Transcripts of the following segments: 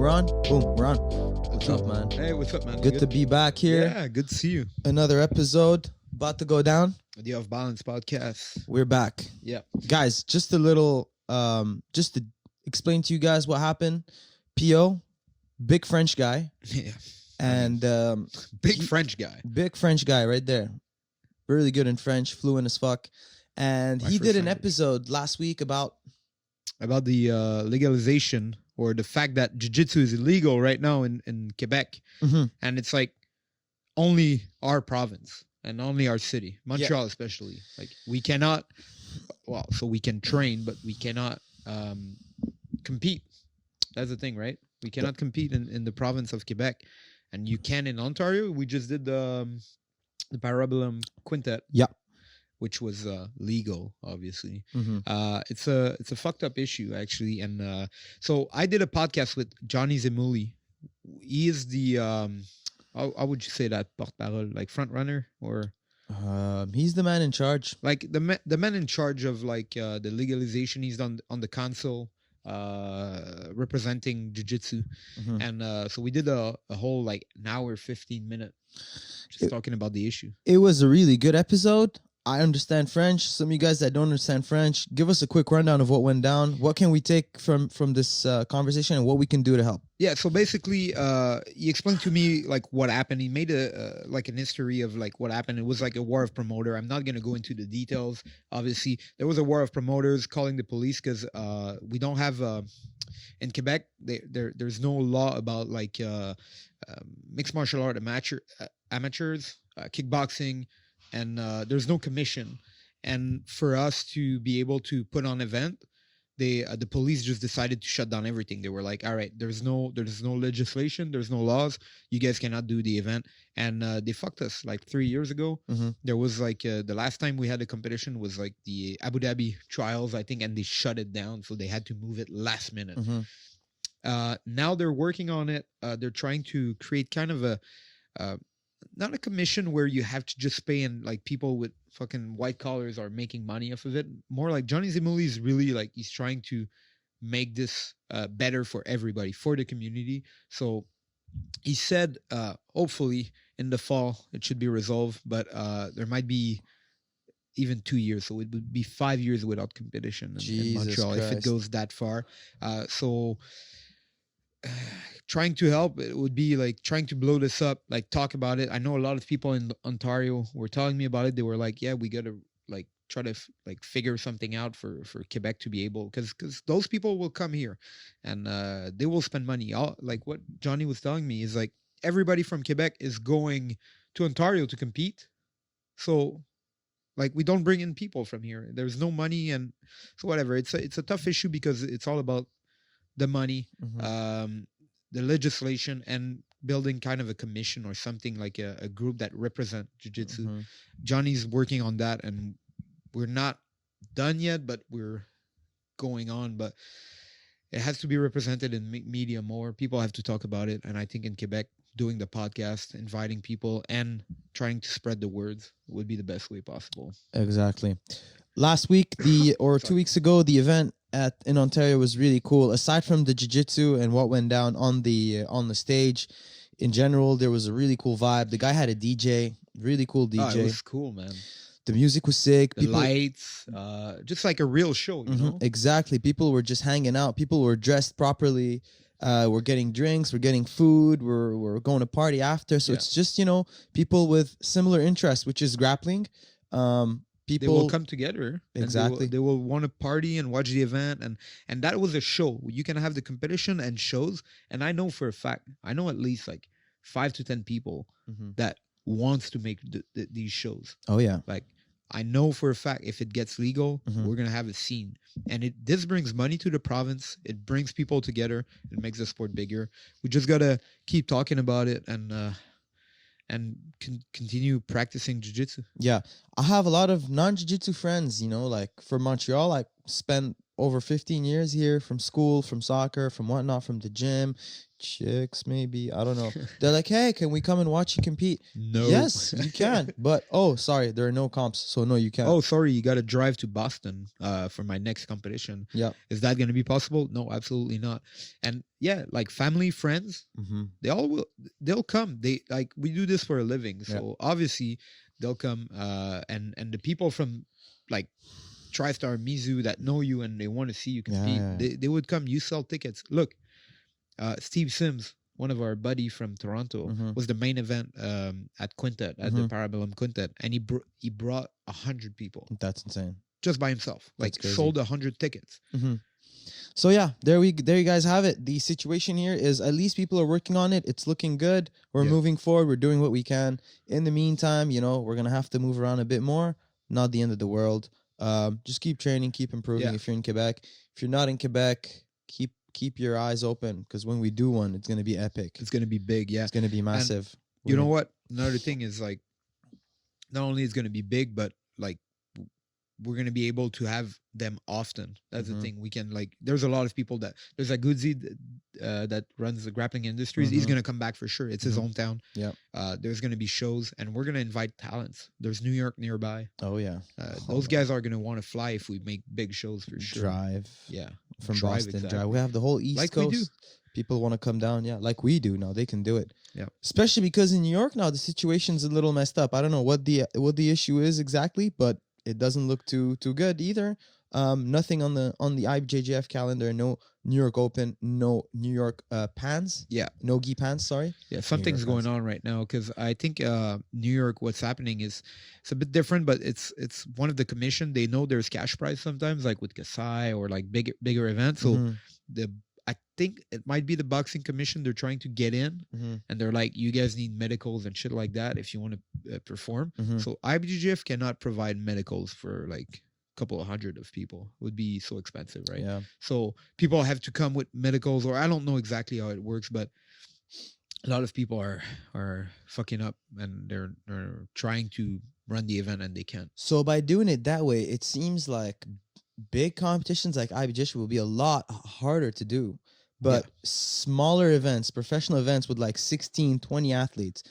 We're on. Boom, we're on. What's up, man? Hey, what's up, man? Good to be back here. Yeah, good to see you. Another episode about to go down. The Of Balance podcast. We're back. Yeah. Guys, just a little, just to explain to you guys what happened. P.O., big French guy. Yeah. And Big French guy. Big French guy right there. Really good in French, fluent as fuck. And he did an episode last week about the legalization or the fact that Jiu-Jitsu is illegal right now in Quebec. Mm-hmm. And it's like only our province and only our city, Montreal especially. Like we cannot, well, so we can train, but we cannot compete. That's the thing, right? We cannot compete in the province of Quebec. And you can in Ontario. We just did the Parabellum Quintet. Yeah. Which was legal, obviously. Mm-hmm. It's a fucked up issue, actually. And so I did a podcast with Johnny Zemuli. He is the, how would you say that, porte-parole, like front runner or? He's the man in charge. Like the man in charge of like the legalization. He's on the council representing Jiu-Jitsu. Mm-hmm. And so we did a whole like an hour, 15-minute just talking about the issue. It was a really good episode. I understand French. Some of you guys that don't understand French, give us a quick rundown of what went down. What can we take from this conversation and what we can do to help? Yeah, so basically, he explained to me like what happened. He made a like an history of like what happened. It was like a war of promoter. I'm not gonna go into the details. Obviously, there was a war of promoters calling the police because we don't have in Quebec. There's no law about like mixed martial art amateurs, kickboxing. And there's no commission, and for us to be able to put on event, the police just decided to shut down everything. They were like, "All right, there's no legislation, there's no laws. You guys cannot do the event," and they fucked us. Like 3 years ago, there was like the last time we had a competition was like the Abu Dhabi trials, I think, and they shut it down, so they had to move it last minute. Now they're working on it. They're trying to create kind of a not a commission where you have to just pay and like people with fucking white collars are making money off of it. More like Johnny Zemuli is really like he's trying to make this better for everybody, for the community. So he said hopefully in the fall it should be resolved, but there might be even 2 years, so it would be 5 years without competition in Montreal if it goes that far. Trying to help, it would be like trying to blow this up, like talk about it. I know a lot of people in Ontario were telling me about it. They were like, yeah, we gotta like try to like figure something out for Quebec to be able, because those people will come here and they will spend money. Like what Johnny was telling me is like everybody from Quebec is going to Ontario to compete, so like we don't bring in people from here. There's no money, and so whatever. It's a tough issue because it's all about the money, the legislation, and building kind of a commission or something like a group that represent Jiu-Jitsu. Johnny's working on that, and we're not done yet, but we're going on. But it has to be represented in media more. People have to talk about it, and I think in Quebec, doing the podcast, inviting people, and trying to spread the words would be the best way possible. Exactly. Last week, 2 weeks ago, the event in Ontario was really cool. Aside from the jiu-jitsu and what went down on the stage, in general, there was a really cool vibe. The guy had a DJ, really cool DJ. It was cool, man. The music was sick. The lights, just like a real show, you know? Exactly. People were just hanging out. People were dressed properly. We're getting drinks. We're getting food. We're going to party after. So it's just, people with similar interests, which is grappling. People, they will come together. Exactly. They will want to party and watch the event, and that was a show. You can have the competition and shows, and I know for a fact, I know at least like 5 to 10 people that wants to make these shows. Oh yeah. Like I know for a fact if it gets legal, we're gonna have a scene, and this brings money to the province. It brings people together. It makes the sport bigger. We just gotta keep talking about it and continue practicing jiu-jitsu. Yeah. I have a lot of non-jiu-jitsu friends, like from Montreal. I spent over 15 years here, from school, from soccer, from whatnot, from the gym, chicks maybe, I don't know. They're like, hey, can we come and watch you compete? No. Yes, you can. But oh, sorry, there are no comps, so no, you can't. Oh, sorry, you got to drive to Boston for my next competition. Yeah. Is that going to be possible? No, absolutely not. And yeah, like family, friends, they all will. They'll come. They like we do this for a living, so obviously they'll come. And the people from like TriStar, Mizu that know you and they want to see you compete, they would come. You sell tickets. Look, Steve Sims, one of our buddy from Toronto, was the main event at Quintet, at the Parabellum Quintet, and he brought 100 people. That's insane. Just by himself, like sold 100 tickets. So yeah, there you guys have it. The situation here is at least people are working on it. It's looking good. We're moving forward. We're doing what we can. In the meantime, we're gonna have to move around a bit more. Not the end of the world. Just keep training, keep improving. If you're in Quebec, if you're not in Quebec, keep your eyes open, because when we do one, it's gonna be epic. It's gonna be big. Yeah, it's gonna be massive. And you know what? Another thing is like, not only is gonna be big, but like we're gonna be able to have them often. That's the thing. We can like. There's a lot of people there's a Goodsy that runs the grappling industries. He's gonna come back for sure. It's his hometown. Yeah. There's gonna be shows, and we're gonna invite talents. There's New York nearby. Oh yeah. Those guys are gonna want to fly if we make big shows for sure. Drive. Yeah. From Boston. Drive. We have the whole East Coast. We do. People want to come down. Yeah, like we do now. They can do it. Yeah. Especially because in New York now the situation's a little messed up. I don't know what the issue is exactly, but it doesn't look too good either. Nothing on the IBJJF calendar. No New York Open. No New York Pans. Yeah. No gi Pans. Sorry. Yeah, something's going on right now, because I think New York. What's happening is it's a bit different, but it's one of the commission. They know there's cash prize sometimes, like with Kasai or like bigger events. So I think it might be the boxing commission. They're trying to get in, and they're like, you guys need medicals and shit like that if you want to perform. So IBJJF cannot provide medicals for like a couple of hundred of people. It would be so expensive, right? Yeah. So people have to come with medicals, or I don't know exactly how it works, but a lot of people are fucking up, and they're trying to run the event and they can't. So by doing it that way, it seems like big competitions like IBJJF will be a lot harder to do. But smaller events, professional events with like 16, 20 athletes,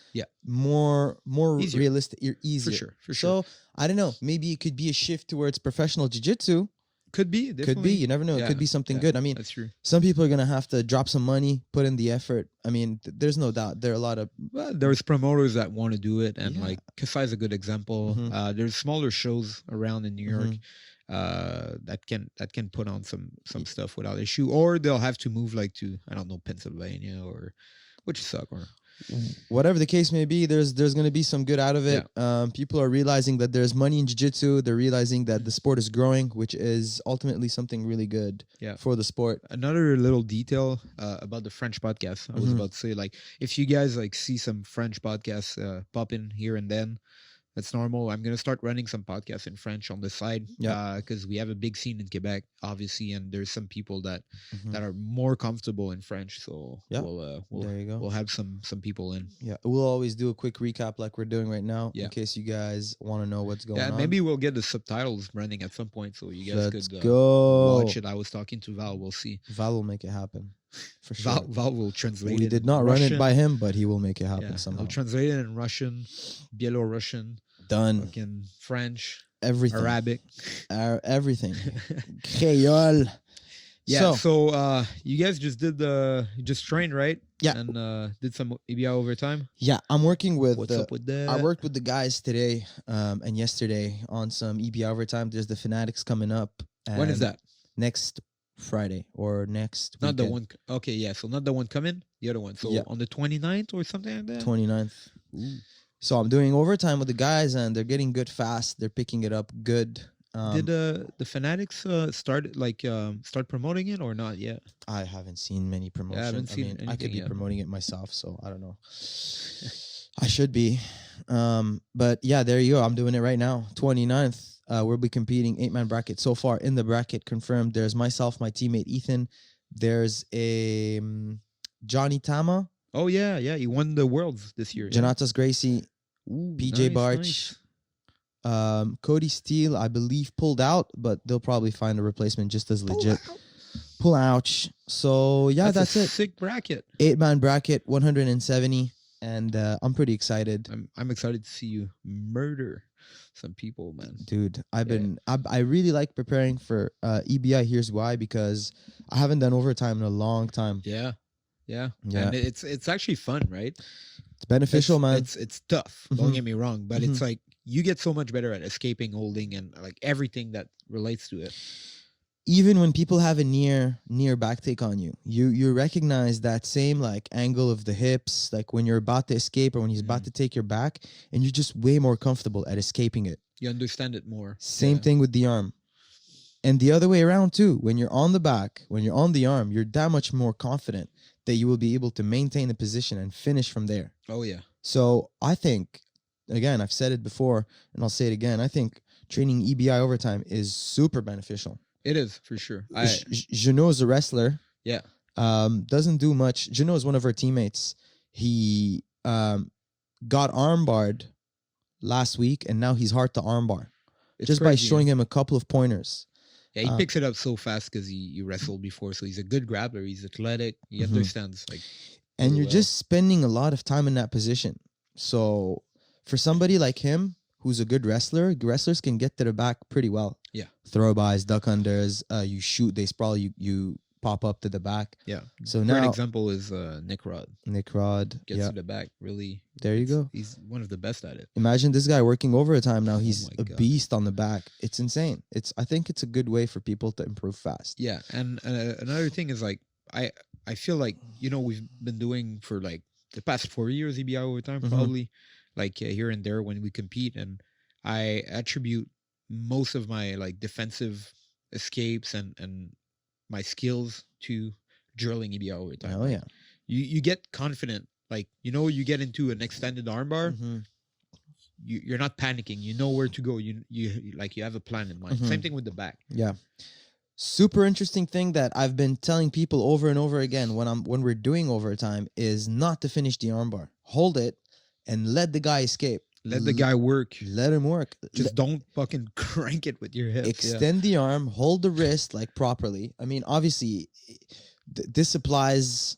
more easier. Realistic, easier. For sure. So I don't know. Maybe it could be a shift towards professional jiu-jitsu. Could be. Definitely. Could be. You never know. It could be something good. I mean, that's true. Some people are gonna have to drop some money, put in the effort. I mean, there's no doubt. There are a lot of. Well, there's promoters that want to do it, and like Kasai is a good example. There's smaller shows around in New York. That can put on some stuff without issue, or they'll have to move like to, I don't know, Pennsylvania, or which suck, or whatever the case may be. There's going to be some good out of it. People are realizing that there's money in jiu-jitsu. They're realizing that the sport is growing, which is ultimately something really good for the sport. Another little detail about the French podcast, I was about to say, like, if you guys like see some French podcasts pop in here and then, that's normal. I'm going to start running some podcasts in French on the side, because we have a big scene in Quebec, obviously, and there's some people that are more comfortable in French. So we'll have some people in. Yeah, we'll always do a quick recap like we're doing right now, in case you guys want to know what's going on. Maybe we'll get the subtitles running at some point, so you guys could watch it. I was talking to Val. We'll see. Val will make it happen. For sure. Val will translate it. We did not run it by him, but he will make it happen somehow. He'll translate it in Russian, Belarusian. Done. Fucking French. Everything. Arabic. Everything. Creole. Yeah. So you guys just trained, right? Yeah. And did some EBI overtime? Yeah. I'm working with What's up with that? I worked with the guys today and yesterday on some EBI overtime. There's the Fanatics coming up. When is that? Next Friday or next Not weekend. the one. Okay, yeah. So not the one coming, the other one. So on the 29th or something like that? 29th. Ooh. So I'm doing overtime with the guys, and they're getting good fast. They're picking it up good. Did the Fanatics start promoting it or not yet? I haven't seen many promotions. I haven't seen I could be yet. promoting it myself, so I don't know. I should be. But yeah, there you go. I'm doing it right now. 29th. We'll be competing 8-man bracket. So far in the bracket confirmed, there's myself, my teammate Ethan. There's a Johnny Tama. Oh yeah, he won the Worlds this year. Janatas Gracie, PJ Barch, Cody Steele, I believe, pulled out, but they'll probably find a replacement just as legit. Pull ouch. So yeah, that's a it. Sick bracket. 8-man bracket, 170, and I'm pretty excited. I'm excited to see you murder some people, man. Dude, I really like preparing for EBI. Here's why: because I haven't done overtime in a long time. Yeah. And it's actually fun, right? It's beneficial, man. It's tough. Don't get me wrong, but it's like you get so much better at escaping, holding, and like everything that relates to it. Even when people have a near back take on you, you recognize that same like angle of the hips, like when you're about to escape or when he's about to take your back, and you're just way more comfortable at escaping it. You understand it more. Same thing with the arm. And the other way around too. When you're on the back, when you're on the arm, you're that much more confident that you will be able to maintain the position and finish from there. Oh yeah. So I think, again, I've said it before and I'll say it again, I think training EBI overtime is super beneficial. It is, for sure. Junot is a wrestler. Yeah. Doesn't do much. Junot is one of our teammates. He got armbarred last week, and now he's hard to armbar. Just by showing him a couple of pointers. Yeah, he picks it up so fast because he wrestled before, so he's a good grappler. He's athletic. He understands like. And you're just spending a lot of time in that position. So for somebody like him, who's a good wrestler, wrestlers can get to the back pretty well. Yeah. Throw-bys, duck unders, you shoot, they sprawl, you pop up to the back. Yeah. So now, an example is Nick Rod. Nick Rod gets to the back, really. There you go. He's one of the best at it. Imagine this guy working overtime now. He's a beast on the back. It's insane. I think it's a good way for people to improve fast. Yeah, and another thing is like I feel like, you know, we've been doing for like the past 4 years EBI overtime probably, like here and there when we compete, and I attribute most of my like defensive escapes and my skills to drilling EBI overtime. Oh yeah. You get confident, like, you know, you get into an extended armbar, you're not panicking, you know where to go, you like you have a plan in mind. Same thing with the back. Yeah. Super interesting thing that I've been telling people over and over again when we're doing overtime is not to finish the armbar. Hold it and let the guy escape. Let the guy work. Let him work. Just don't fucking crank it with your hips. Extend the arm, hold the wrist like properly. I mean, obviously, this applies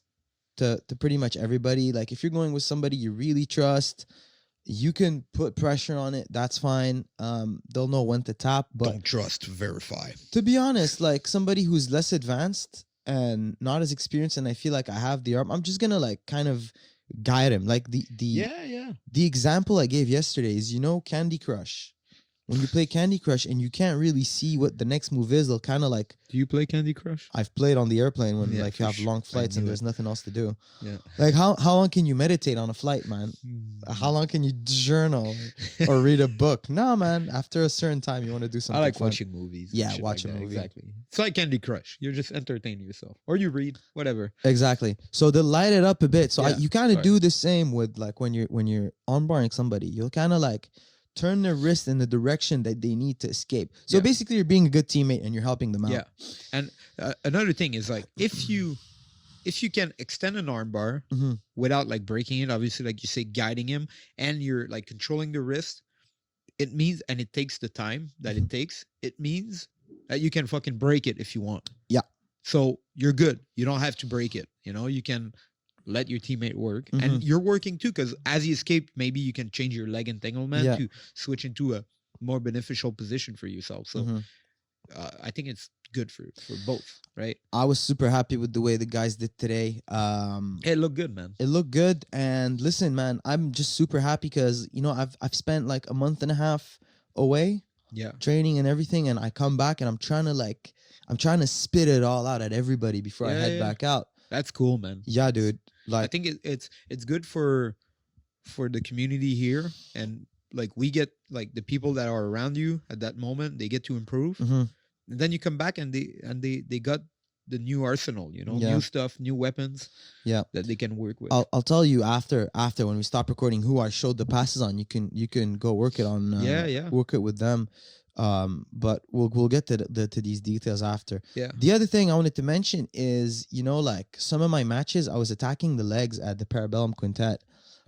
to pretty much everybody. Like if you're going with somebody you really trust, you can put pressure on it. That's fine. They'll know when to tap. But don't trust, verify. To be honest, like somebody who's less advanced and not as experienced, and I feel like I have the arm, I'm just gonna like kind of guide him. Like the example I gave yesterday is, you know, Candy Crush. When you play Candy Crush and you can't really see what the next move is, they'll kind of like... Do you play Candy Crush? I've played on the airplane when like you have long flights and there's nothing else to do. Yeah. Like how long can you meditate on a flight, man? How long can you journal or read a book? No, man. After a certain time, you want to do something I like fun. watching movies. Yeah, watch a movie. Exactly. It's like Candy Crush. You're just entertaining yourself. Or you read, whatever. Exactly. So they'll light it up a bit. So you kind of do the same with like when you're armbarring somebody. You'll kind of like turn their wrist in the direction that they need to escape. So basically, you're being a good teammate and you're helping them out. Yeah. And another thing is like if you can extend an armbar without like breaking it, obviously, like you say, guiding him, and you're like controlling the wrist, it means, and it takes the time that it takes, it means that you can fucking break it if you want. Yeah. So you're good. You don't have to break it. You know, you can let your teammate work, and you're working too, because as he escaped, maybe you can change your leg entanglement to switch into a more beneficial position for yourself. So I think it's good for both, right? I was super happy with the way the guys did today. It looked good, man. It looked good, and listen, man, I'm just super happy because, you know, I've spent like a month and a half away, training and everything, and I come back and I'm trying to spit it all out at everybody before I head back out. That's cool, man. Yeah, dude. Like, I think it's good for the community here, and like we get like the people that are around you at that moment, they get to improve, and then you come back and they got the new arsenal, you know, new stuff, new weapons, that they can work with. I'll tell you after when we stop recording who I showed the passes on. You can go work it on. Work it with them. But we'll get to these details after. The other thing I wanted to mention is, you know, like some of my matches, I was attacking the legs at the Parabellum Quintet.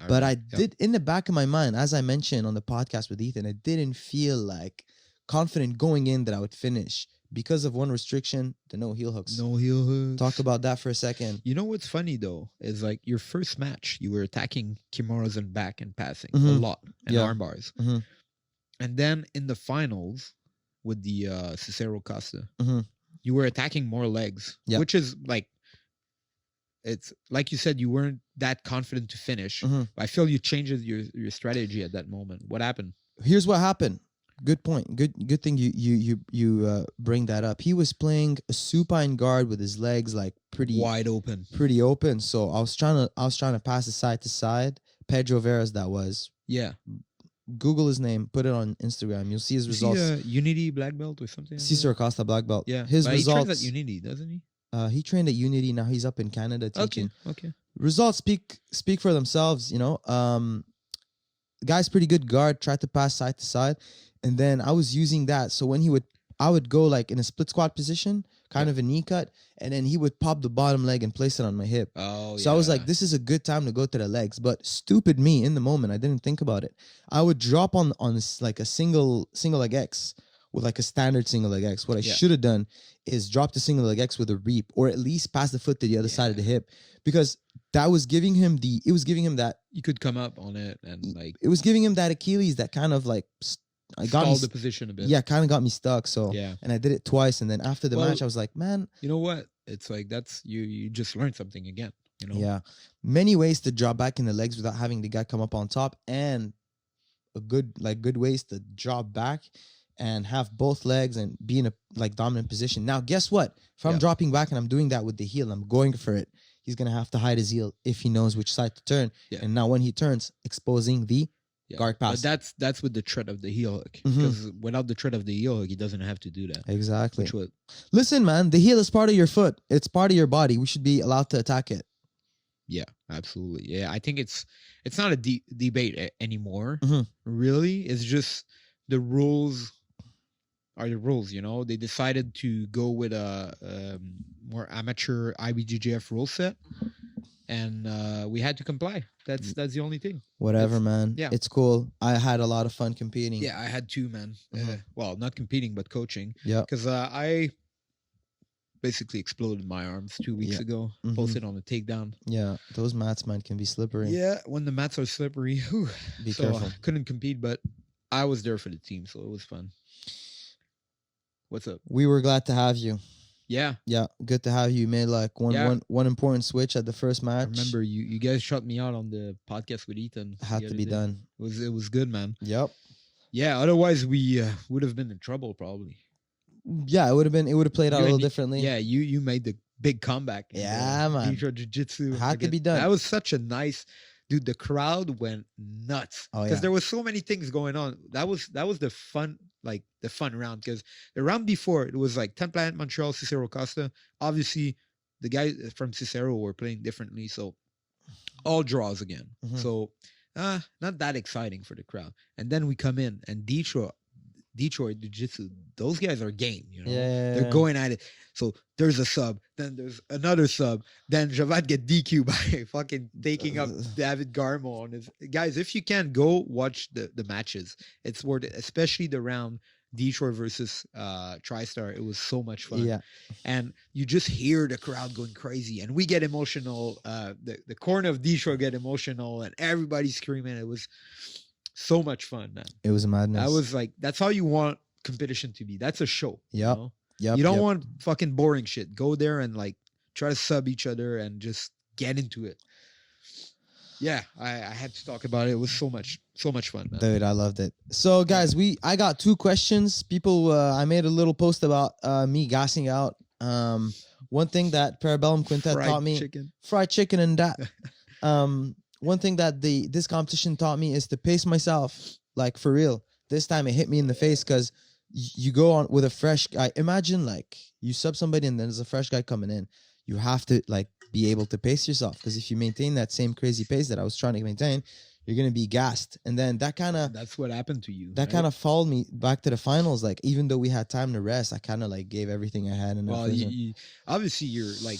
But I remember. did, in the back of my mind, as I mentioned on the podcast with Ethan, I didn't feel like confident going in that I would finish because of one restriction, the no heel hooks. No heel hooks. Talk about that for a second. You know what's funny though is like your first match, you were attacking kimuras and back and passing a Mhm. lot and Yeah. arm bars, Mhm. and then in the finals with the Cicero Costa, Mhm. you were attacking more legs, Yeah. which is like, it's like you said, you weren't that confident to finish. Mhm. I feel you changed your strategy at that moment. What happened? Here's what happened. Good point. Good thing you bring that up. He was playing a supine guard with his legs like pretty Wide open. open. So I was trying to pass it side to side. Pedro Veras, that was. Yeah. Google his name, put it on Instagram. You'll see his Is he results. a Unity black belt or something? Like Cesar Acosta black belt. yeah. His But he trains results. at Unity, doesn't he? He trained at Unity. Now he's up in Canada teaching. Okay. Results speak for themselves. You know, guy's pretty good guard. Tried to pass side to side, and then I was using that. So when I would go like in a split squat position, kind of a knee cut, and then he would pop the bottom leg and place it on my hip. Oh, So I was like, this is a good time to go to the legs. But stupid me, in the moment, I didn't think about it. I would drop on like a single leg X with like a standard single leg X. What I should have done is drop the single leg X with a reap, or at least pass the foot to the other side of the hip, because that was giving him that you could come up on it and like it was giving him that Achilles that kind of like I got me stall the position a bit. yeah, kind of got me stuck. So Yeah. and I did it twice, and then after the Well, match, I was like, man, You know what? It's like that's you just learned something again. You know? yeah, many ways to drop back in the legs without having the guy come up on top, and a good ways to drop back and have both legs and be in a like dominant position. Now, guess what? If I'm dropping back and I'm doing that with the heel, I'm going for it. He's gonna have to hide his heel if he knows which side to turn. Yeah. And now when he turns, exposing the guard pass. But that's with the threat of the heel hook. Mhm. Because without the threat of the heel hook, he doesn't have to do that. Exactly. Which would Listen, man, the heel is part of your foot. It's part of your body. We should be allowed to attack it. yeah, absolutely. Yeah, I think it's not a debate anymore. Mhm. Really, it's just the rules are the rules. You know, they decided to go with a more amateur IBJJF rule set, and we had to comply. That's the only thing. Whatever, It's- man. yeah. It's cool. I had a lot of fun competing. Yeah, I had two, man. Mhm. Well, not competing, but coaching. Yeah. Because I basically exploded my arms 2 weeks Yeah. ago. Mhm. Posted on a takedown. Yeah. Those mats, man, can be slippery. Yeah, when the mats are slippery, whew. Be So careful. couldn't compete, but I was there for the team, so it was fun. What's up? We were glad to have you. Yeah, Yeah, good to have you. You made like Yeah. one important switch at the first I match. remember you guys shut me out on the podcast with Ethan. Had the to other be day. done. It was good, man. Yep. Yeah, otherwise we would have been in trouble probably. Yeah, it would have played out a You little and- differently. Yeah, you made the big comeback. in the Yeah, man. Detroit Jiu-Jitsu. Had to be done. That was such a nice, dude. The crowd went nuts Oh, because yeah. there was so many things going on. That was the fun, like the fun round. Because the round before it was like 10 Planet Montreal, Cicero Costa. Obviously, the guys from Cicero were playing differently, so all draws again. Mhm. So not that exciting for the crowd. And then we come in and Detroit Jiu-Jitsu. Those guys are game. You know, Yeah. they're going at it. So there's a sub, then there's another sub, then Javad get DQ by fucking taking up David Garmo on his guys. If you can go watch the matches, it's worth it, especially the round Detroit versus TriStar. It was so much fun. Yeah. And you just hear the crowd going crazy, and we get emotional. The corner of Detroit get emotional, and everybody's screaming. It was so much fun, man. It was a madness. That was like, that's how you want competition to be. That's a show. Yep. You know? Yep. You don't yep. want fucking boring shit. Go there and like try to sub each other and just get into it. Yeah, I had to talk about it. It was so much fun, man. Dude, I loved it. So, guys, I got two questions. People, I made a little post about me gassing out. One thing that Parabellum Quintet Fried taught me, chicken. fried chicken and that. One thing that this competition taught me is to pace myself, like for real. This time it hit me in the face because you go on with a fresh guy. Imagine like you sub somebody and then there's a fresh guy coming in. You have to like be able to pace yourself, because if you maintain that same crazy pace that I was trying to maintain, you're gonna be gassed. And then that kind of That's what happened to you. that kind of followed me back to the finals. Like even though we had time to rest, I kind of like gave everything I had. In well, that first you, obviously you're like,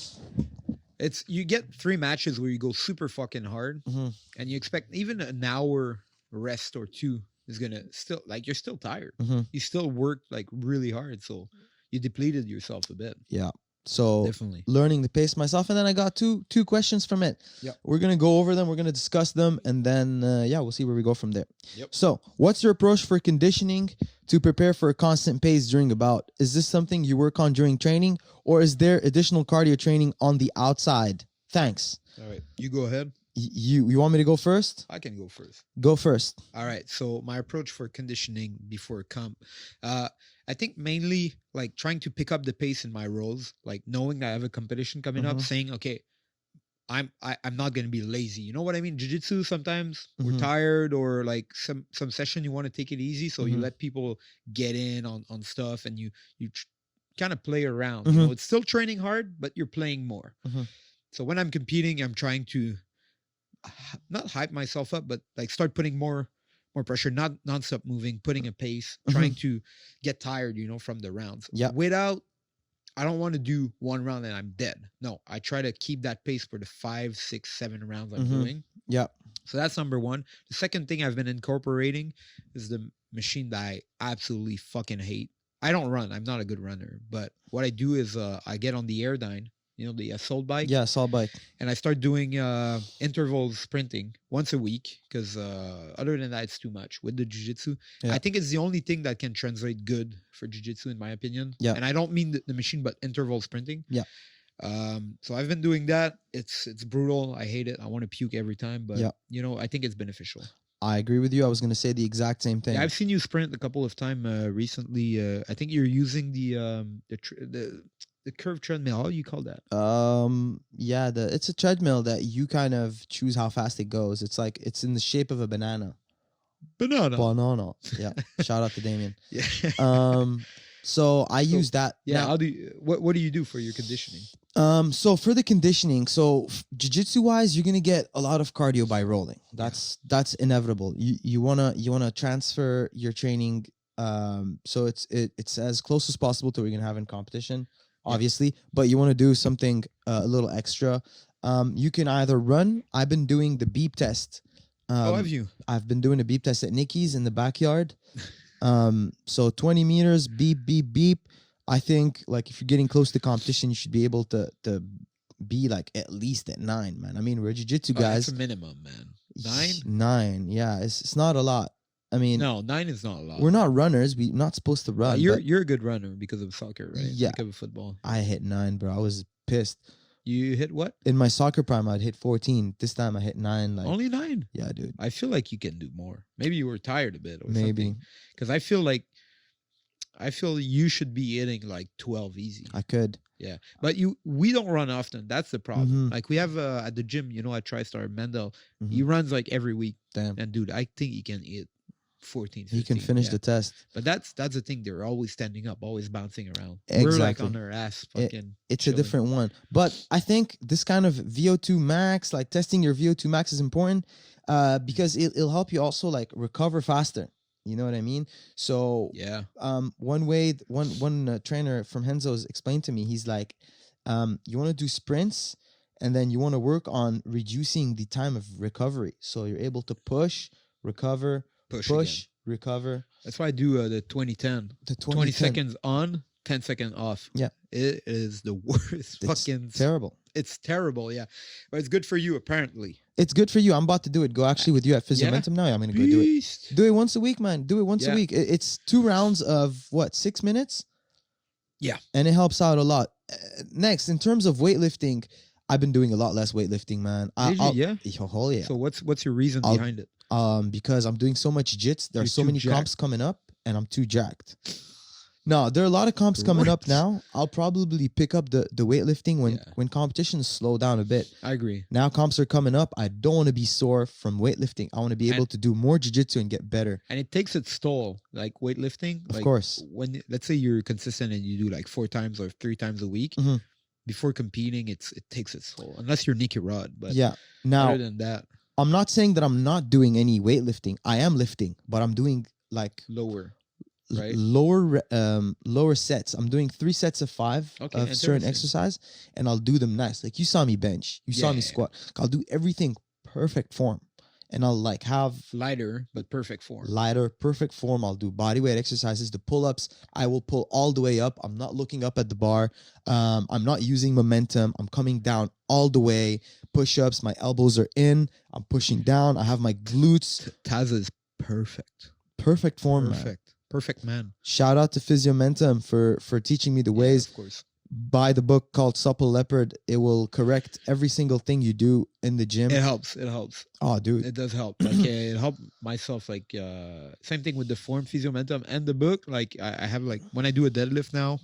It's you get 3 matches where you go super fucking hard, Mm-hmm. and you expect even an hour rest or 2 is gonna still like you're still tired. Mm-hmm. You still worked like really hard, so you depleted yourself a bit. Yeah. So Definitely. learning the pace myself, and then I got two questions from it. Yep. We're gonna go over them. We're gonna discuss them, and then we'll see where we go from there. Yep. So, what's your approach for conditioning to prepare for a constant pace during a bout? Is this something you work on during training, or is there additional cardio training on the outside? Thanks. All right, you go ahead. You want me to go first? I can go first. Go first. All right. So my approach for conditioning before comp, I think mainly like trying to pick up the pace in my roles, like knowing that I have a competition coming up, Mhm. saying, okay, I'm not gonna be lazy. You know what I mean? Jiu-Jitsu sometimes we're Mhm. tired, or like some session you want to take it easy, so you Mhm. let people get in on stuff, and you kind of play around. Mhm. You know, it's still training hard, but you're playing more. Mhm. So when I'm competing, I'm trying to not hype myself up, but like start putting more pressure, not non-stop moving, putting a pace, trying to get tired, you know, from the rounds. Yeah. Without, I don't want to do one round and I'm dead. No, I try to keep that pace for the 5, 6, 7 rounds I'm doing. Yeah. So that's number one. The second thing I've been incorporating is the machine that I absolutely fucking hate. I don't run. I'm not a good runner, but what I do is I get on the Airdyne, you know, the assault bike. Yeah, assault bike. And I start doing interval sprinting once a week, because other than that, it's too much with the jiu-jitsu. Yeah. I think it's the only thing that can translate good for jiu-jitsu, in my opinion. Yeah. And I don't mean the machine, but interval sprinting. Yeah. So I've been doing that. It's brutal. I hate it. I want to puke every time, but Yeah. you know, I think it's beneficial. I agree with you. I was gonna say the exact same thing. Yeah, I've seen you sprint a couple of times recently. I think you're using the curved treadmill. How do you call that? Yeah, it's a treadmill that you kind of choose how fast it goes. It's like it's in the shape of a banana. Banana. Yeah. Shout out to Damien. Yeah. So I use that. Yeah. Now, How do you, what do you do for your conditioning? So for the conditioning, jiu-jitsu wise, you're gonna get a lot of cardio by rolling. That's inevitable. You wanna transfer your training. So it's as close as possible to what you're gonna have in competition, obviously. But you want to do something a little extra. You can either run. I've been doing the beep test. Have you? I've been doing a beep test at Nikki's in the backyard. So 20 meters, beep, beep, beep. I think like if you're getting close to competition, you should be able to be like at least at 9, man. I mean, we're jiu-jitsu guys. That's a minimum, man. 9? 9, yeah. It's not a lot. I mean, No, 9 is not a lot. we're not runners. We're not supposed to run. You're a good runner because of soccer, right? Yeah. Because of football. I hit 9, bro. I was pissed. You hit what? In my soccer prime, I'd hit 14. This time I hit 9. Like, Only 9? yeah, dude. I feel like you can do more. Maybe you were tired a bit or Maybe. something. Because I feel you should be hitting like 12 easy. I could. Yeah, but we don't run often. That's the problem. Mhm. Like we have at the gym, you know, at TriStar Mendel, Mhm. he runs like every week. Damn. And dude, I think he can hit 14, 15. He can finish yeah. the test. But that's the thing. They're always standing up, always bouncing around. We're like Exactly. on our ass, fucking. It's chilling. a different one. But I think this kind of VO2 max, like testing your VO2 max is important because it'll help you also like recover faster. You know what I mean? So Yeah. one way, one trainer from Henzo's explained to me, he's like, you want to do sprints and then you want to work on reducing the time of recovery. So you're able to push, recover, push, again. recover. That's why I do the 20-10. The 20 seconds on, 10 seconds off. Yeah. It is the worst It's fucking. terrible. It's terrible, yeah. But it's good for you, apparently. It's good for you. I'm about to do it. Go actually with you at Physiomentum now. I'm going to go do it. Beast. Do it once a week, man. Do it once a Yeah. week. It's 2 rounds of what, 6 minutes? Yeah. And it helps out a lot. Next, in terms of weightlifting, I've been doing a lot less weightlifting, man. Yeah. Oh, yeah. So what's your reason behind it? Because I'm doing so much jits. There are You're so too many jacked. comps coming up, and I'm too jacked. No, there are a lot of comps coming up What? now. I'll probably pick up the weightlifting when competitions slow down a bit. I agree. Now comps are coming up. I don't want to be sore from weightlifting. I want to be able to do more jiu-jitsu and get better. And it takes its toll, like weightlifting. Of like course. When let's say you're consistent and you do like 4 times or 3 times a week, Mhm. before competing, it takes its toll. Unless you're Nicky Rod, but Yeah. Now, other than that, I'm not saying that I'm not doing any weightlifting. I am lifting, but I'm doing like lower. right? Lower sets. I'm doing 3 sets of 5 Okay, of certain interesting. exercise, and I'll do them nice. Like you saw me bench, you saw me Yeah. squat. I'll do everything perfect form, and I'll like have Lighter, but perfect form. lighter, perfect form. I'll do body weight exercises. The pull-ups, I will pull all the way up. I'm not looking up at the bar. I'm not using momentum. I'm coming down all the way. Push-ups, my elbows are in. I'm pushing down. I have my glutes. Taz is perfect. Perfect form, man. Perfect. Perfect man. Shout out to Physiomentum for teaching me the Yeah, ways. of course. Buy the book called Supple Leopard. It will correct every single thing you do in the gym. It helps. It helps. Oh, dude. It does help. Like it helped myself. Like same thing with the form Physiomentum and the book. Like I have like when I do a deadlift now,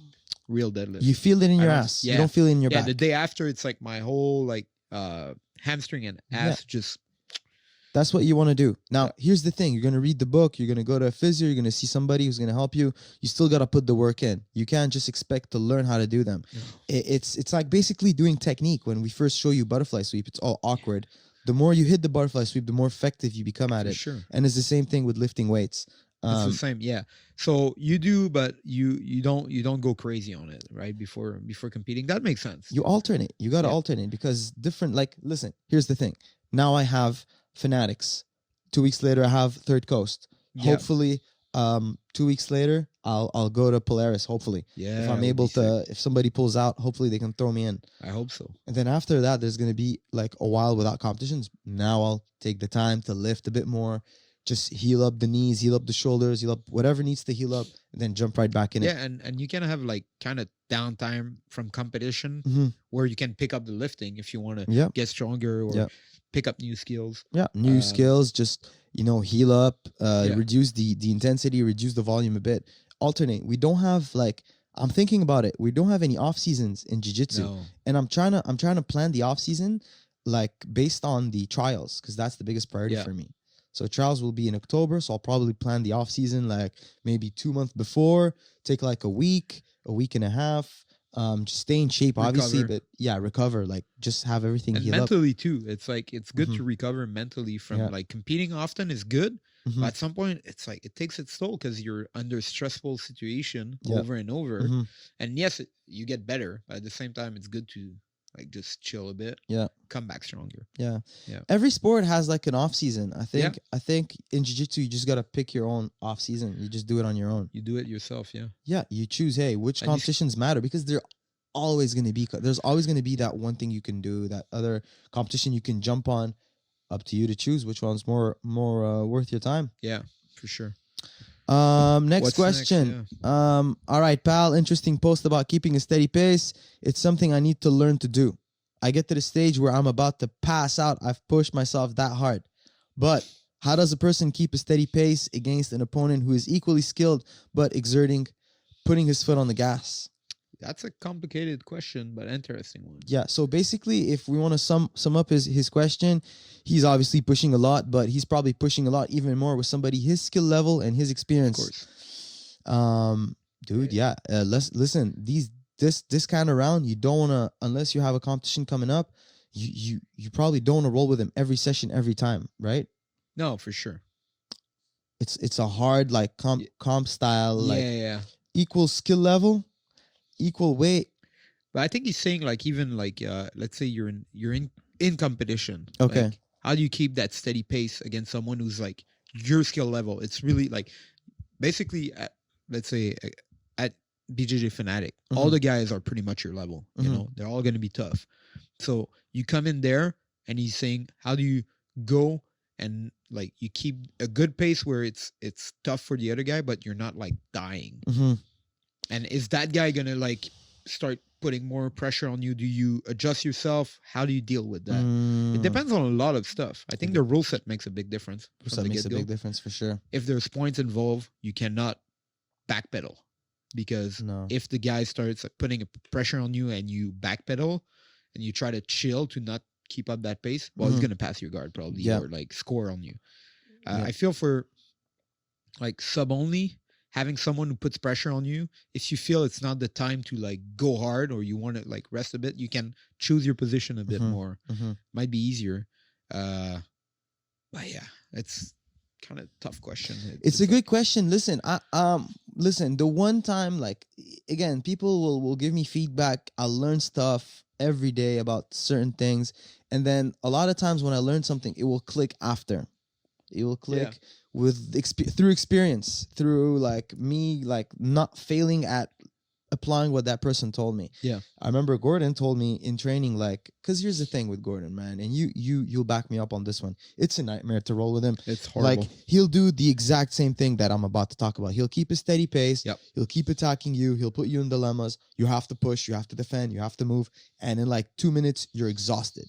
real deadlift. You feel it in your I don't- ass. yeah. You don't feel it in your Yeah, back. the day after it's like my whole like hamstring and ass just That's what you want to do. Now, Yeah. here's the thing. You're going to read the book. You're going to go to a physio. You're going to see somebody who's going to help you. You still got to put the work in. You can't just expect to learn how to do them. No. It's like basically doing technique. When we first show you butterfly sweep, it's all awkward. The more you hit the butterfly sweep, the more effective you become at for it. sure. And it's the same thing with lifting weights. It's the same, yeah. So you do, but you don't go crazy on it, right? Before competing, that makes sense. You alternate. You got to Yeah. alternate because different. Like, listen. Here's the thing. Now I have Fanatics. 2 weeks later, I have Third Coast. Yeah. Hopefully, 2 weeks later, I'll go to Polaris. Hopefully, Yeah, if that I'm would able be sick. to, if somebody pulls out, hopefully they can throw me in. I hope so. And then after that, there's gonna be like a while without competitions. Now I'll take the time to lift a bit more, just heal up the knees, heal up the shoulders, heal up whatever needs to heal up, and then jump right back in Yeah, it. and you can have like kind of downtime from competition Mhm. where you can pick up the lifting if you want to Yeah, get stronger or Yeah. pick up new skills. yeah. New skills, just heal up, Yeah. reduce the intensity, reduce the volume a bit. Alternate. We don't have like I'm thinking about it. We don't have any off seasons in jiu-jitsu. No. And I'm trying to plan the off season like based on the trials because that's the biggest priority Yeah. for me. So trials will be in October, so I'll probably plan the off season like maybe 2 months before, take like a week and a half, just stay in shape obviously, Recover. but yeah, recover, like just have everything And heal up. mentally too. It's like it's good Mhm. to recover mentally from Yeah. like competing often is good. Mhm. But at some point, it's like it takes its toll because you're under stressful situation Yeah. over and over. Mhm. And yes, you get better, but at the same time, it's good to like just chill a bit. Yeah. Come back stronger. Yeah. Yeah. Every sport has like an off season. I think in jiu-jitsu you just got to pick your own off season. You just do it on your own. You do it yourself, yeah. Yeah, you choose, hey, which And you s- competitions matter because there's always going to be that one thing you can do, that other competition you can jump on. Up to you to choose which one's more worth your time. Yeah, for sure. Next What's question. next? All right, pal, interesting post about keeping a steady pace. It's something I need to learn to do. I get to the stage where I'm about to pass out. I've pushed myself that hard. But how does a person keep a steady pace against an opponent who is equally skilled but putting his foot on the gas? That's a complicated question, but interesting one. Yeah, so basically, if we want to sum up his question, he's obviously pushing a lot, but he's probably pushing a lot even more with somebody his skill level and his Of experience. course. Dude, yeah. Listen, this kind of round, you don't wanna, unless you have a competition coming up, you probably don't wanna roll with him every session, every time, right? No, for sure. It's a hard like comp style, like yeah. equal skill level, equal weight. But I think he's saying like even like let's say you're in competition. Okay. Like, how do you keep that steady pace against someone who's like your skill level? It's really like basically let's say at BJJ Fanatic, all Mhm. the guys are pretty much your level. You Mhm. know, they're all going to be tough. So you come in there and he's saying, how do you go and like you keep a good pace where it's tough for the other guy, but you're not like dying. Mm-hmm. And is that guy gonna like start putting more pressure on you? Do you adjust yourself? How do you deal with that? It depends on a lot of stuff. I think the rule set makes a big difference. So From that the makes a get-go. big difference for sure. If there's points involved, you cannot backpedal because No. if the guy starts putting a pressure on you and you backpedal and you try to chill to not keep up that pace, well, he's Mhm. gonna pass your guard probably Yeah. or like score on you. Yeah. I feel for like sub only having someone who puts pressure on you. If you feel it's not the time to like go hard or you want to like rest a bit, you can choose your position a bit Mhm. more. Mhm. Might be easier. But yeah, it's kind of tough question. It's a good question. Listen, listen, the one time, like, again, people will give me feedback. I learn stuff every day about certain things. And then a lot of times when I learn something, it will click after. It will click with through experience, through like me, like not failing at applying what that person told me. Yeah. I remember Gordon told me in training, like, because here's the thing with Gordon, man, and you'll back me up on this one. It's a nightmare to roll with him. It's horrible. Like, he'll do the exact same thing that I'm about to talk about. He'll keep a steady pace. Yep. He'll keep attacking you. He'll put you in dilemmas. You have to push. You have to defend. You have to move. And in like 2 minutes, you're exhausted.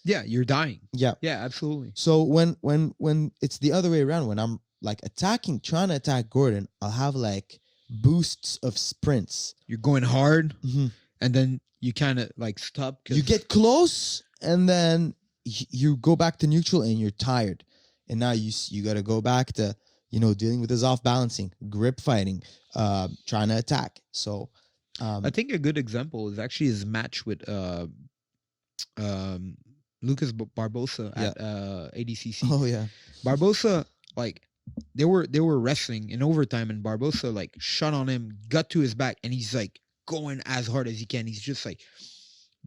Yeah, you're dying. Yeah. Yeah, absolutely. So when it's the other way around, when I'm like trying to attack Gordon, I'll have like boosts of sprints. You're going hard, Mhm. and then you kind of like stop. You get close, and then you go back to neutral, and you're tired, and now you got to go back to dealing with his off balancing, grip fighting, trying to attack. So I think a good example is actually his match with Lucas Barbosa at ADCC. oh yeah, Barbosa, like they were wrestling in overtime, and Barbosa like shot on him, got to his back, and he's like going as hard as he can. He's just like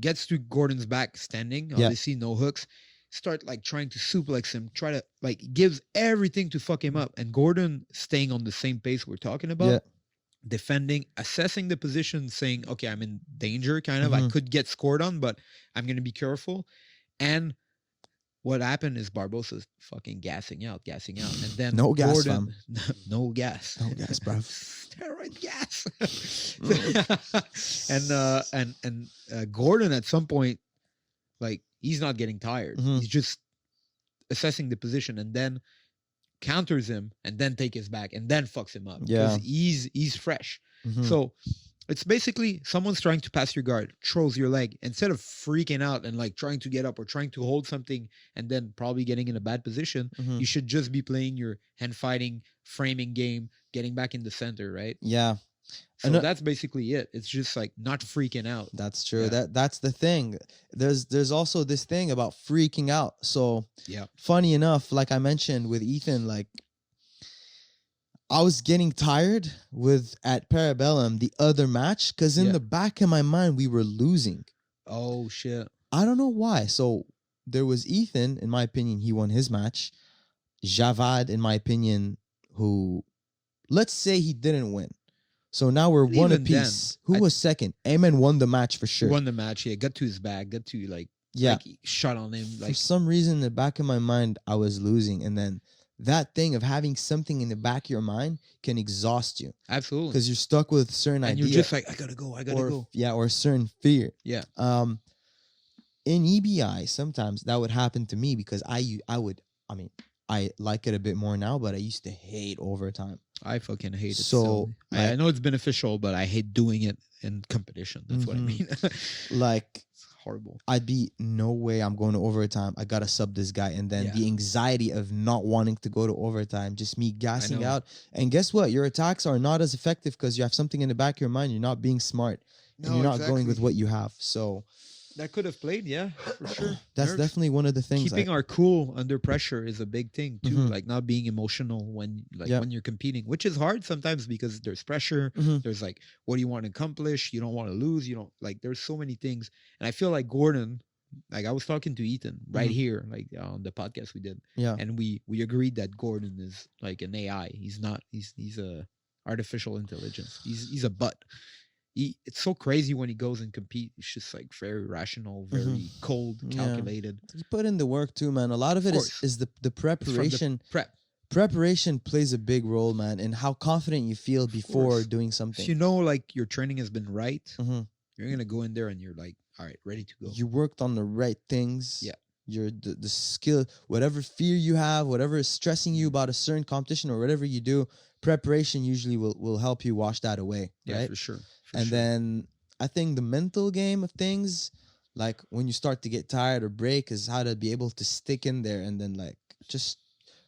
gets to Gordon's back standing, obviously no hooks, start like trying to suplex him, try to like gives everything to fuck him up, and Gordon staying on the same pace we're talking about, defending, assessing the position, saying, okay, I'm in danger, kind of, I could get scored on, but I'm gonna be careful. And what happened is Barbosa's fucking gassing out, and then no gas, Gordon, no gas, bro, steroid gas. and Gordon at some point, like he's not getting tired. He's just assessing the position, and then counters him, and then take his back, and then fucks him up. Yeah, he's fresh. So it's basically someone's trying to pass your guard, throws your leg. Instead of freaking out and like trying to get up or trying to hold something and then probably getting in a bad position, you should just be playing your hand fighting, framing game, getting back in the center, right? Yeah. So that's basically it. It's just like not freaking out. That's true. That's the thing. There's also this thing about freaking out. So funny enough, like I mentioned with Ethan, like I was getting tired at Parabellum, the other match, because in the back of my mind, we were losing. Oh, shit. I don't know why. So there was Ethan, in my opinion, he won his match. Javad, in my opinion, who, let's say he didn't win. So now we're one apiece. Who was second? Amen won the match for sure. Won the match, got to his back, got to like shot on him. Like, for some reason, in the back of my mind, I was losing. And then that thing of having something in the back of your mind can exhaust you. Absolutely. Because you're stuck with a certain idea. And you're just like, I gotta go. Yeah, or a certain fear. Yeah. In EBI, sometimes that would happen to me because I like it a bit more now, but I used to hate overtime. I fucking hate it. So I know it's beneficial, but I hate doing it in competition. That's what I mean. Like, it's horrible. I'd be, no way I'm going to overtime. I gotta sub this guy, and then the anxiety of not wanting to go to overtime, just me gassing out. And guess what? Your attacks are not as effective because you have something in the back of your mind. You're not being smart, and you're not going with what you have. So that could have played, for sure. That's definitely one of the things. Keeping our cool under pressure is a big thing too. Like not being emotional when you're competing, which is hard sometimes because there's pressure. There's like, what do you want to accomplish? You don't want to lose. You don't like. There's so many things, and I feel like Gordon. Like I was talking to Ethan right here, like on the podcast we did, and we agreed that Gordon is like an AI. He's not. He's a artificial intelligence. He's a butt. It's so crazy when he goes and compete. It's just like very rational, very cold, calculated. You put in the work too, man. A lot of it is the preparation. Preparation plays a big role, man, in how confident you feel before doing something. If you know, like your training has been right, you're gonna go in there and you're like, all right, ready to go. You worked on the right things. Yeah. You're the skill, whatever fear you have, whatever is stressing you about a certain competition or whatever you do, preparation usually will help you wash that away. Yeah, right? for sure. Then I think the mental game of things, like when you start to get tired or break, is how to be able to stick in there and then like just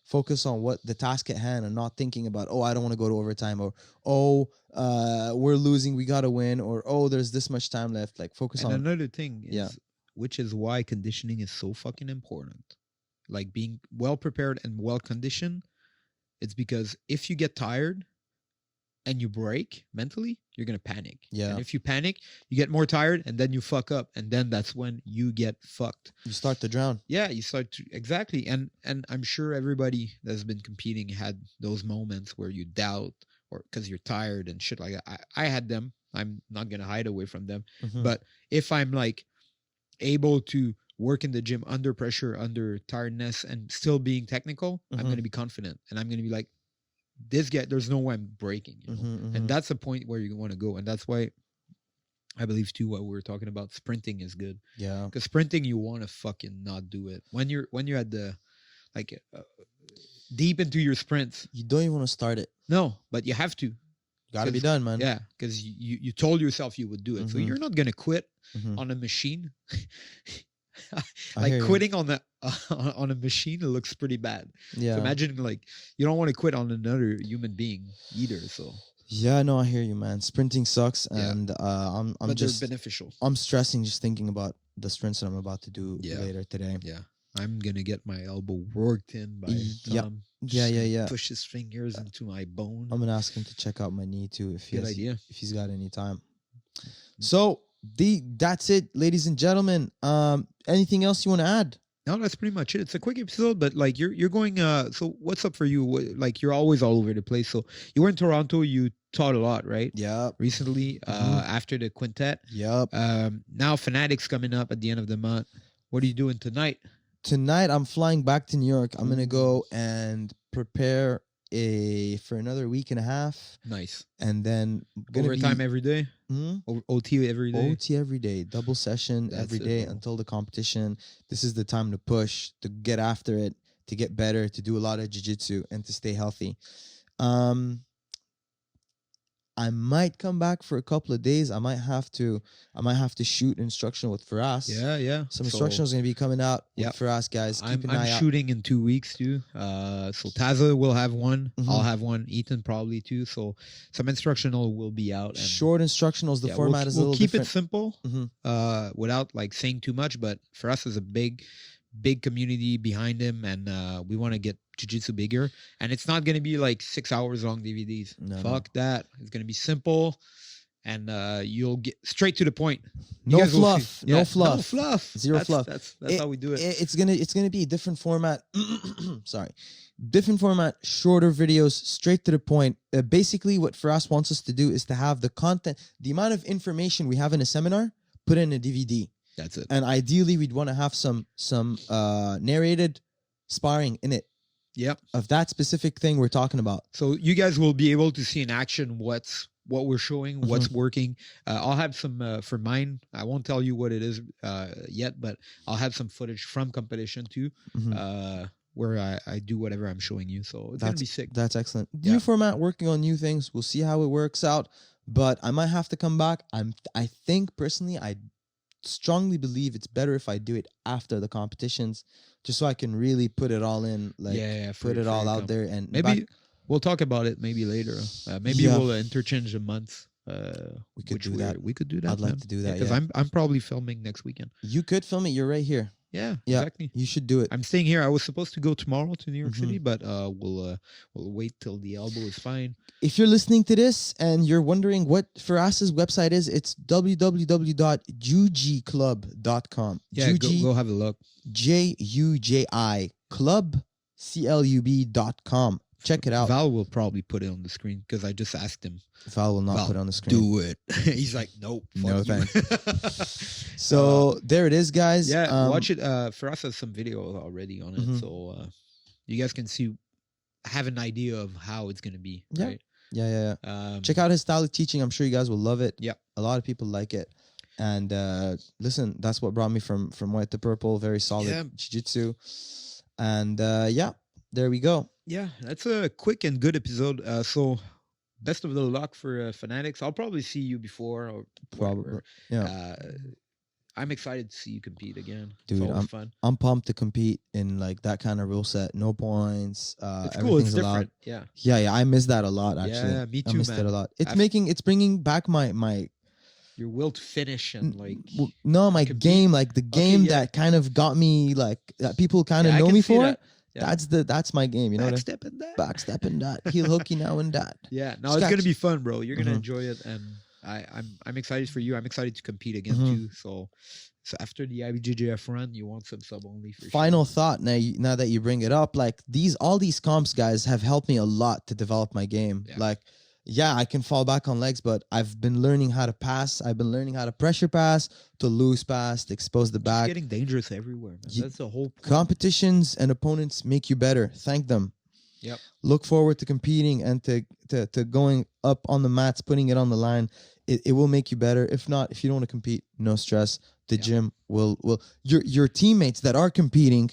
focus on what the task at hand and not thinking about, oh, I don't want to go to overtime, or we're losing, we gotta win, or there's this much time left. Like focus on another thing is, which is why conditioning is so fucking important. Like being well prepared and well conditioned. It's because if you get tired, and you break mentally, you're gonna panic. Yeah. And if you panic, you get more tired, and then you fuck up, and then that's when you get fucked. You start to drown. Yeah, you start to exactly, and I'm sure everybody that's been competing had those moments where you doubt or because you're tired and shit like that. I had them. I'm not gonna hide away from them. Mhm. But if I'm like able to work in the gym under pressure, under tiredness, and still being technical, I'm Mhm. gonna be confident, and I'm gonna be like, this guy, there's no way I'm breaking, you know? Mhm, mhm. And that's the point where you want to go, and that's why I believe too what we were talking about, sprinting is good, Yeah. because sprinting you want to fucking not do it when you're at the like deep into your sprints. You don't even want to start it. No, but you have to. Got to be 'Cause- done, man. Yeah, because you told yourself you would do it, so Mhm. you're not gonna quit Mhm. on a machine. I Like hear you. quitting on the on a machine, it looks pretty bad. Yeah. So imagine like you don't want to quit on another human being either. So Yeah, no, I hear you, man. Sprinting sucks, Yeah. and I'm but just they're beneficial. I'm stressing just thinking about the sprints that I'm about to do Yeah. later today. Yeah, I'm gonna get my elbow worked in by Yep. Tom. Yeah, Just yeah, gonna yeah. Push his fingers into my bone. I'm gonna ask him to check out my knee too if he Good has, idea. if he's got any time. So that's it, ladies and gentlemen. Anything else you want to add? No, that's pretty much it. It's a quick episode, but like you're going. So what's up for you? Like you're always all over the place. So you were in Toronto. You taught a lot, right? Yep. Recently, Mhm. after the quintet. Yep. Now Fanatics coming up at the end of the month. What are you doing tonight? Tonight I'm flying back to New York. I'm gonna go and prepare for another week and a half, Nice. and then gonna Overtime be, every day. Hmm? OT every day. OT every day, double session That's every it, day bro. until the competition. This is the time to push, to get after it, to get better, to do a lot of jiu-jitsu, and to stay healthy. I might come back for a couple of days. I might have to shoot instruction with Firas. Yeah. Some So, instruction is gonna be coming out with Yep. Firas, guys. Keep I'm an eye out. shooting in 2 weeks too. So Taza will have one. Mhm. I'll have one. Ethan probably too. So some instructional will be out. And Short instructionals. The yeah, format is a we'll little keep different. it simple. Mhm. Without like saying too much. But for us, there's a big community behind him, and we want to get jiu-jitsu bigger. And it's not gonna be like 6 hours long DVDs. No, no. Fuck that. It's gonna be simple, and you'll get straight to the point. You No guys will fluff. see- No yeah, fluff. No fluff. Zero fluff. That's how we do it. It's gonna be a different format. Sorry, different format, shorter videos, straight to the point. Basically, what Firas wants us to do is to have the content, the amount of information we have in a seminar, put in a DVD. That's it. And ideally, we'd want to have some narrated sparring in it Yep. of that specific thing we're talking about. So you guys will be able to see in action what we're showing, what's working. I'll have some for mine. I won't tell you what it is yet, but I'll have some footage from competition too, Mhm. where I do whatever I'm showing you. So it's gonna be sick. That's excellent. Yeah. New format, working on new things. We'll see how it works out. But I might have to come back. I think personally, I strongly believe it's better if I do it after the competitions, just so I can really put it all in, like put it all out there. And Maybe we'll talk about it maybe later. Maybe Yeah. we'll interchange the months. We could which do that. We could do that. I'd like man. to do that, because yeah. I'm probably filming next weekend. You could film it. You're right here. Yeah, Yeah. exactly. You should do it. I'm staying here. I was supposed to go tomorrow to New York Mhm. City, but we'll wait till the elbow is fine. If you're listening to this and you're wondering what Firas's website is, it's www.jujiclub.com. Yeah, go have a look. JUJI Club CLUB.com. Check it out. Val will probably put it on the screen because I just asked him. Val will not Val, put it on the screen. Do it. He's like, nope. No fuck you." So there it is, guys. yeah, watch it. For us, has some video already on it, Mhm. so you guys can have an idea of how it's gonna be. Yeah. Right? Yeah. Um, Check out his style of teaching. I'm sure you guys will love it. Yep. A lot of people like it. And listen, that's what brought me from white to purple. Very solid Yeah. jiu-jitsu. And yeah, there we go. Yeah, that's a quick and good episode. So best of the luck for Fanatics. I'll probably see you before or Probably. whatever. Yeah. I'm excited to see you compete again. Dude, it's always fun. I'm pumped to compete in like that kind of rule set. No points. It's cool. It's Everything's allowed. different. Yeah. Yeah. I miss that a lot, actually. Yeah, me I too, missed it man. a lot. It's After- it's bringing back my Your will to finish and like. no, my compete. game, like the game yeah. that kind of got me, like that people kind of Yeah, I know can me see for. that. Yeah. That's my game. You know what Backstep and that. Backstep and that. Heel hooky now and that. Yeah, no, Just it's gonna got- be fun, bro. You're gonna Mhm. enjoy it, and I'm excited for you. I'm excited to compete again Mhm. too. So after the IBJJF run, you want some sub only for Final sure. thought now that you bring it up, like all these comps guys have helped me a lot to develop my game. Yeah. Like, yeah, I can fall back on legs, but I've been learning how to pass. I've been learning how to pressure pass, to loose pass, to expose the It's back. getting dangerous everywhere, man. Ye- That's the whole point. Competitions and opponents make you better. Thank them. Yep. Look forward to competing and to going up on the mats, putting it on the line. It will make you better. If not, if you don't want to compete, no stress. The Yeah. gym will your teammates that are competing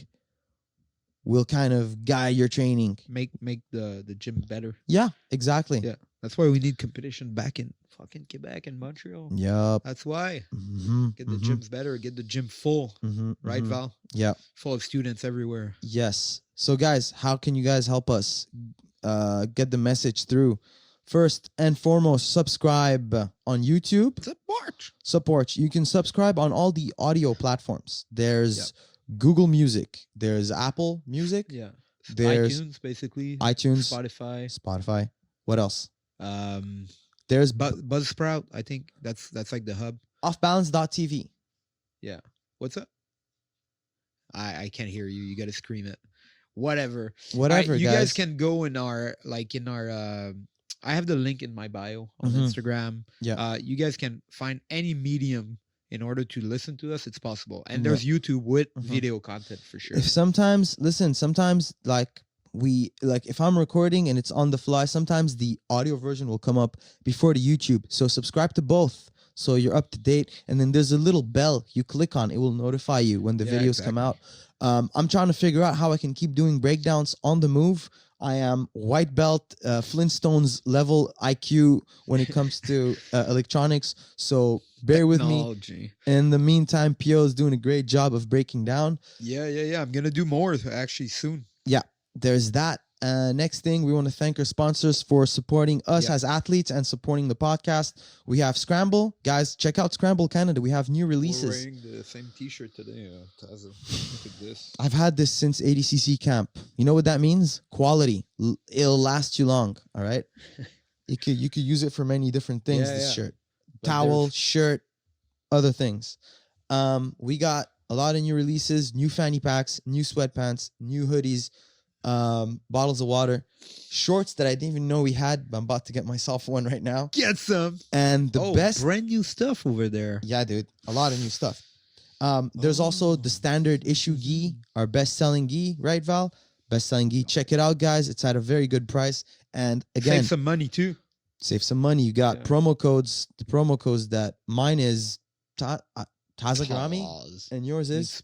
will kind of guide your training. Make the gym better. Yeah, exactly. Yeah. That's why we need competition back in fucking Quebec and Montreal. Yep. That's why. Mm-hmm, Get the gyms better. Get the gym full. Right, Val? Yeah. Full of students everywhere. Yes. So, guys, how can you guys help us get the message through? First and foremost, subscribe on YouTube. Support. You can subscribe on all the audio platforms. There's Google Music. There's Apple Music. Yeah. There's iTunes, basically. iTunes. Spotify. What else? There's Buzzsprout. I think that's like the hub. Offbalance.tv. Yeah. What's up? I can't hear you. You got to scream it. Whatever. Whatever, you guys. guys can go in our I have the link in my bio on Instagram. Yeah. You guys can find any medium in order to listen to us. It's possible. And there's YouTube with video content for sure. If sometimes like if I'm recording and it's on the fly, sometimes the audio version will come up before the YouTube. So subscribe to both so you're up to date. And then there's a little bell you click on. It will notify you when the videos come out. I'm trying to figure out how I can keep doing breakdowns on the move. I am white belt, Flintstones level IQ when it comes to electronics. So bear with me. In the meantime, Pio is doing a great job of breaking down. Yeah. I'm going to do more actually soon. Yeah, there's that. Next thing, we want to thank our sponsors for supporting us as athletes and supporting the podcast. We have Scramble. Guys, check out Scramble Canada. We have new releases. We're wearing the same t-shirt today, Taza. Look at this. I've had this since ADCC camp. You know what that means? Quality. It'll last you long, all right? You could use it for many different things, this shirt. But towel, shirt, other things. We got a lot of new releases, new fanny packs, new sweatpants, new hoodies, bottles of water, shorts that I didn't even know we had, but I'm about to get myself one right now. Get some. And the best brand new stuff over there. Yeah, dude, a lot of new stuff. There's also the standard issue gi, our best-selling gi, right, Val? Best-selling gi. Check it out, guys. It's at a very good price. And again, save some money too. Save some money. You got promo codes. The promo codes that mine is Tazagrami, and yours is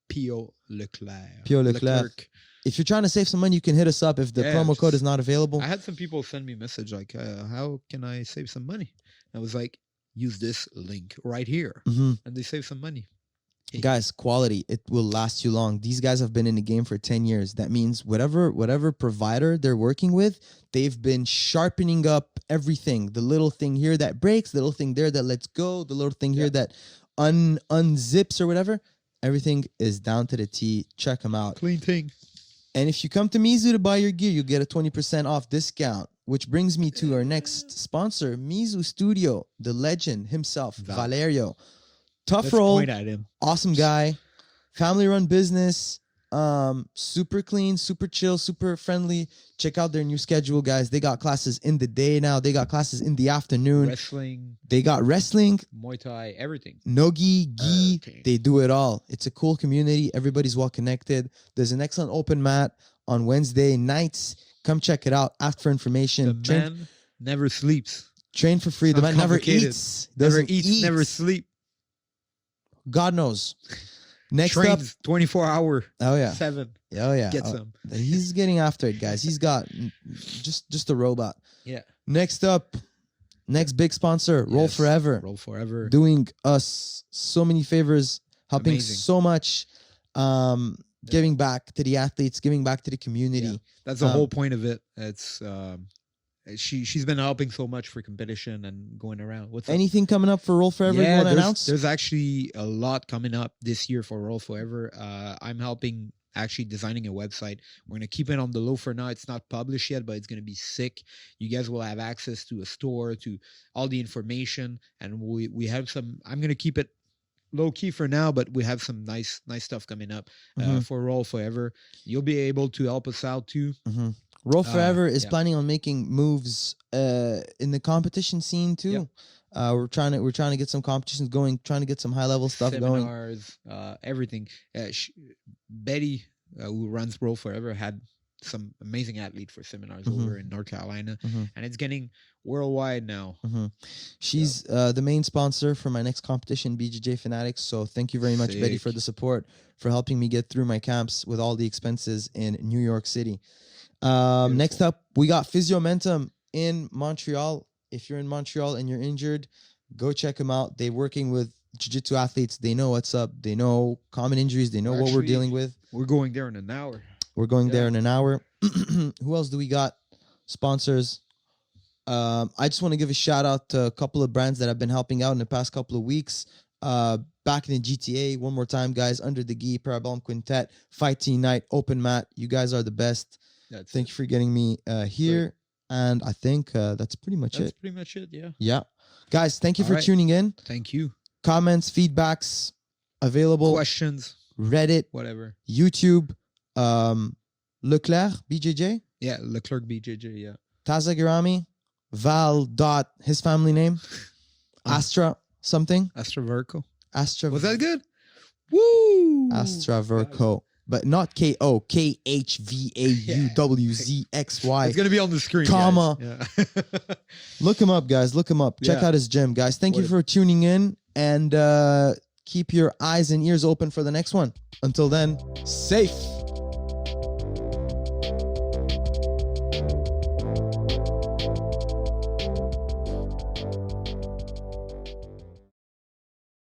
Pierre-Leclerc. Pierre-Leclerc. If you're trying to save some money, you can hit us up if the promo code is not available. I had some people send me a message like, how can I save some money? I was like, use this link right here. And they save some money. Guys, quality, it will last you long. These guys have been in the game for 10 years. That means whatever provider they're working with, they've been sharpening up everything. The little thing here that breaks, the little thing there that lets go, the little thing here that unzips or whatever. Everything is down to the T. Check them out. Clean thing. And if you come to Mizu to buy your gear, you get a 20% off discount, which brings me to our next sponsor, Mizu Studio, the legend himself, Valerio. Tough roll, awesome guy, family-run business, super clean, super chill, super friendly. Check out their new schedule, guys. They got classes in the day now. They got classes in the afternoon. Wrestling. They got wrestling. Muay Thai, everything. Nogi, gi, they do it all. It's a cool community. Everybody's well-connected. There's an excellent open mat on Wednesday nights. Come check it out. Ask for information. The man never sleeps. Train for free. The man never eats. Never eats, never sleep. God knows. Next Trains up, 24 hour. Oh yeah. 7. Oh yeah. Get some. He's getting after it, guys. He's got just a robot. Yeah. Next up, next big sponsor, Roll Forever. Roll Forever. Doing us so many favors, helping so much, giving back to the athletes, giving back to the community. Yeah. That's the whole point of it. It's she's been helping so much for competition and going around. What's anything coming up for Roll Forever you want to announce? There's actually a lot coming up this year for Roll Forever. I'm helping actually designing a website. We're gonna keep it on the low for now. It's not published yet, but it's gonna be sick. You guys will have access to a store, to all the information, and we have some. I'm gonna keep it low key for now, but we have some nice stuff coming up for Roll Forever. You'll be able to help us out too. Roll Forever is planning on making moves in the competition scene too. Yep. We're trying to get some competitions going, trying to get some high level stuff Seminars, everything. Betty, who runs Roll Forever, had some amazing athlete for seminars over in North Carolina, and it's getting worldwide now. She's the main sponsor for my next competition, BJJ Fanatics. So thank you very much, Betty, for the support, for helping me get through my camps with all the expenses in New York City. Next up, we got Physiomentum in Montreal. If you're in Montreal and you're injured, go check them out. They're working with jiu-jitsu athletes. They know what's up. They know common injuries. They know what we're dealing with. We're going there in an hour. We're going there in an hour. Who else do we got? Sponsors. I just want to give a shout out to a couple of brands that have been helping out in the past couple of weeks. Back in the GTA, one more time, guys. Under the Gi, Parabellum Quintet, Fight Team Night, Open Mat. You guys are the best. Thank you for getting me here. Great. And I think that's pretty much it. That's pretty much it, yeah. Yeah. Guys, thank you for tuning in. Thank you. Comments, feedbacks, available. Questions. Reddit. Whatever. YouTube. Leclerc, BJJ. Yeah, Leclerc, BJJ, yeah. Tazagarami. Val dot his family name. Astra something. Astra Verco. Astra. Was that good? Woo! Astra Verco. But not K-O, Khvauwzxy. It's going to be on the screen. Comma. Yeah. Look him up, guys. Look him up. Check out his gym, guys. Thank you for tuning in, and keep your eyes and ears open for the next one. Until then, safe.